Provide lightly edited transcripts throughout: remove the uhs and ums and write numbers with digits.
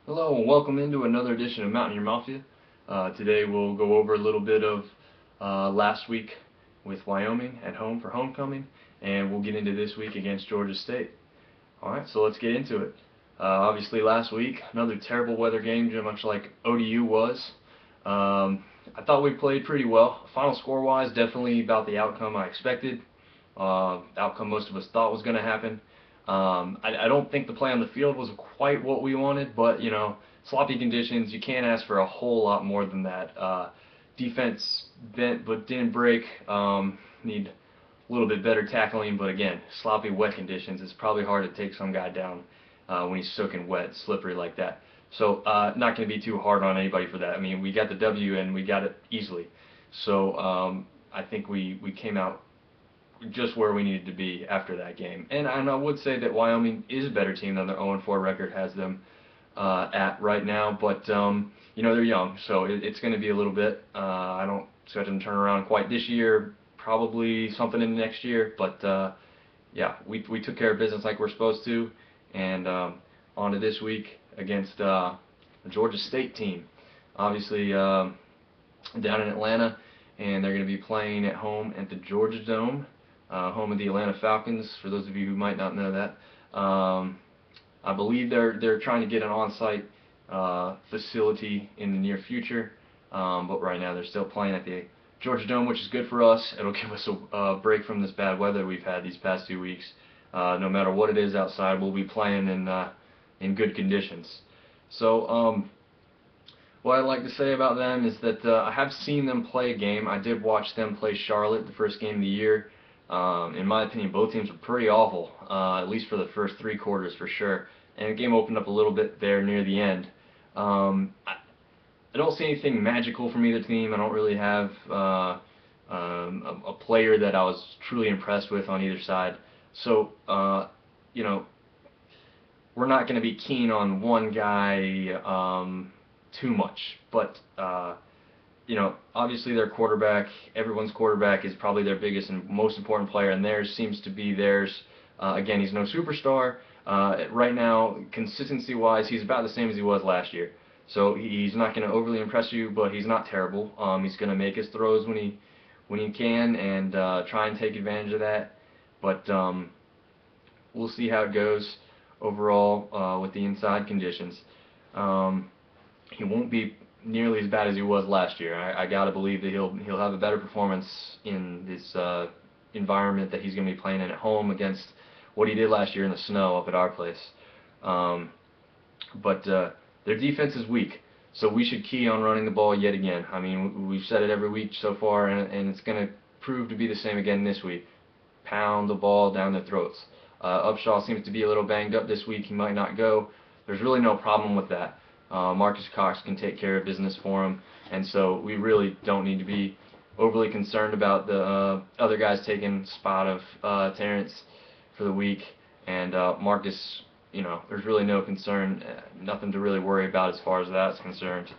Hello and welcome into another edition of Mountaineer Mafia. Today we'll go over a little bit of last week with Wyoming at home for homecoming, and we'll get into this week against Georgia State. Alright, so let's get into it. Obviously last week, another terrible weather game, much like ODU was. I thought we played pretty well. Final score-wise, definitely about the outcome I expected. Outcome most of us thought was going to happen. I don't think the play on the field was quite what we wanted, but sloppy conditions, you can't ask for a whole lot more than that. Defense bent but didn't break. Need a little bit better tackling, but again, sloppy wet conditions. It's probably hard to take some guy down when he's soaking wet, slippery like that. So not going to be too hard on anybody for that. I mean, we got the W and we got it easily. So I think we came out just where we needed to be after that game. And I would say that Wyoming is a better team than their 0-4 record has them at right now. But they're young, so it's going to be a little bit. I don't expect them to turn around quite this year. Probably something in the next year. But yeah, we took care of business like we're supposed to. And on to this week against the Georgia State team. Obviously down in Atlanta, and they're going to be playing at home at the Georgia Dome. Home of the Atlanta Falcons, for those of you who might not know that. I believe they're trying to get an on-site facility in the near future, but right now they're still playing at the Georgia Dome, which is good for us. It'll give us a break from this bad weather we've had these past 2 weeks. No matter what it is outside, we'll be playing in good conditions. So what I'd like to say about them is that I have seen them play a game. I did watch them play Charlotte the first game of the year. In my opinion, both teams were pretty awful, at least for the first 3 quarters for sure. And the game opened up a little bit there near the end. I don't see anything magical from either team. I don't really have a player that I was truly impressed with on either side. So, we're not going to be keen on one guy too much. But obviously their quarterback, everyone's quarterback is probably their biggest and most important player, and theirs seems to be theirs. Again, he's no superstar. Right now, consistency-wise, he's about the same as he was last year. So he's not going to overly impress you, but he's not terrible. He's going to make his throws when he can and try and take advantage of that. But we'll see how it goes overall with the inside conditions. He won't be nearly as bad as he was last year. I gotta believe that he'll have a better performance in this environment that he's gonna be playing in at home against what he did last year in the snow up at our place. But their defense is weak, so we should key on running the ball yet again. I mean, we've said it every week so far, and it's gonna prove to be the same again this week. Pound the ball down their throats. Upshaw seems to be a little banged up this week. He might not go. There's really no problem with that. Marcus Cox can take care of business for him, and so we really don't need to be overly concerned about the other guys taking spot of Terrence for the week. And Marcus, there's really no concern, nothing to really worry about as far as that's concerned.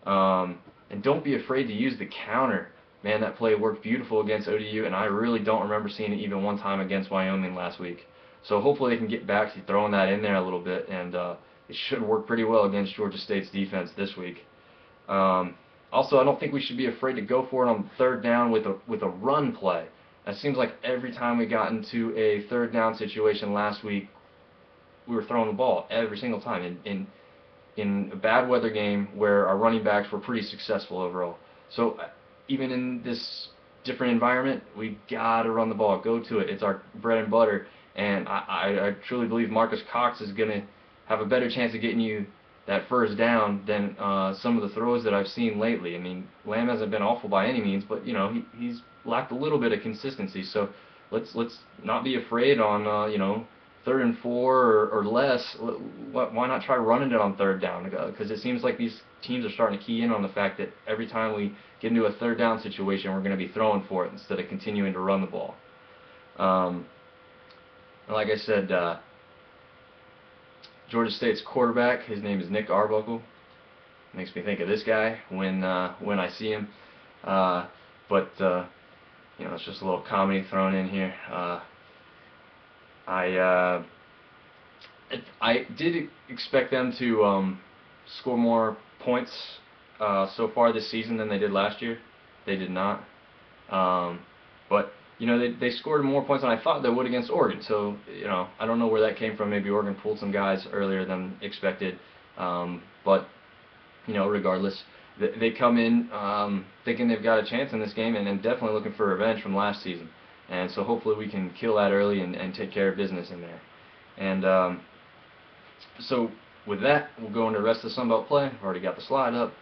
And don't be afraid to use the counter. Man, that play worked beautiful against ODU, and I really don't remember seeing it even one time against Wyoming last week. So hopefully they can get back to throwing that in there a little bit, and it should work pretty well against Georgia State's defense this week. Also, I don't think we should be afraid to go for it on third down with a run play. It seems like every time we got into a third down situation last week, we were throwing the ball every single time in a bad weather game where our running backs were pretty successful overall. So even in this different environment, we gotta run the ball. Go to it. It's our bread and butter. And I truly believe Marcus Cox is gonna have a better chance of getting you that first down than some of the throws that I've seen lately. I mean, Lamb hasn't been awful by any means, but he's lacked a little bit of consistency. So let's not be afraid on 3rd and 4 or less. Why not try running it on third down? Because it seems like these teams are starting to key in on the fact that every time we get into a third down situation, we're going to be throwing for it instead of continuing to run the ball. And like I said, Georgia State's quarterback, his name is Nick Arbuckle. Makes me think of this guy when I see him. But it's just a little comedy thrown in here. I did expect them to score more points so far this season than they did last year. They did not. But you know, they scored more points than I thought they would against Oregon. So you know, I don't know where that came from. Maybe Oregon pulled some guys earlier than expected. But you know, regardless, they come in thinking they've got a chance in this game, and definitely looking for revenge from last season. And so hopefully we can kill that early and take care of business in there. And so with that, we'll go into the rest of the Sun Belt play. I've already got the slide up.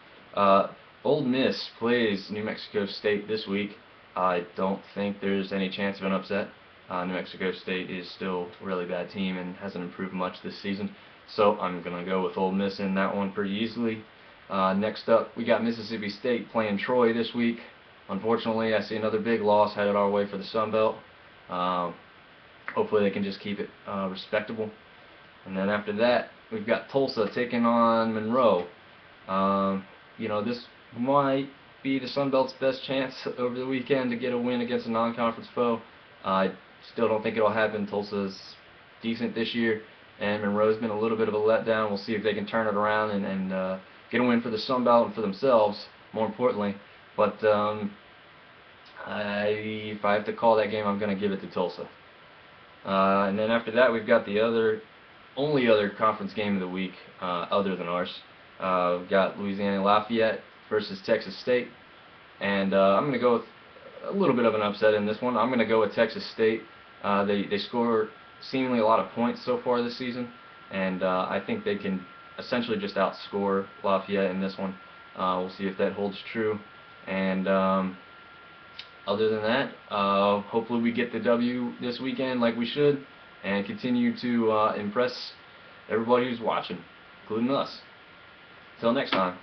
Ole Miss plays New Mexico State this week. I don't think there's any chance of an upset. New Mexico State is still a really bad team and hasn't improved much this season. So I'm going to go with Ole Miss in that one pretty easily. Next up, we got Mississippi State playing Troy this week. Unfortunately, I see another big loss headed our way for the Sun Belt. Hopefully they can just keep it respectable. And then after that, we've got Tulsa taking on Monroe. You know, this might be the Sun Belt's best chance over the weekend to get a win against a non-conference foe. I still don't think it'll happen. Tulsa's decent this year, and Monroe's been a little bit of a letdown. We'll see if they can turn it around and get a win for the Sun Belt and for themselves, more importantly. But if I have to call that game, I'm going to give it to Tulsa. And then after that, we've got the only other conference game of the week, other than ours. We've got Louisiana Lafayette versus Texas State, and I'm going to go with a little bit of an upset in this one. I'm going to go with Texas State. They score seemingly a lot of points so far this season, and I think they can essentially just outscore Lafayette in this one. We'll see if that holds true. And other than that, hopefully we get the W this weekend like we should, and continue to impress everybody who's watching, including us. Till next time.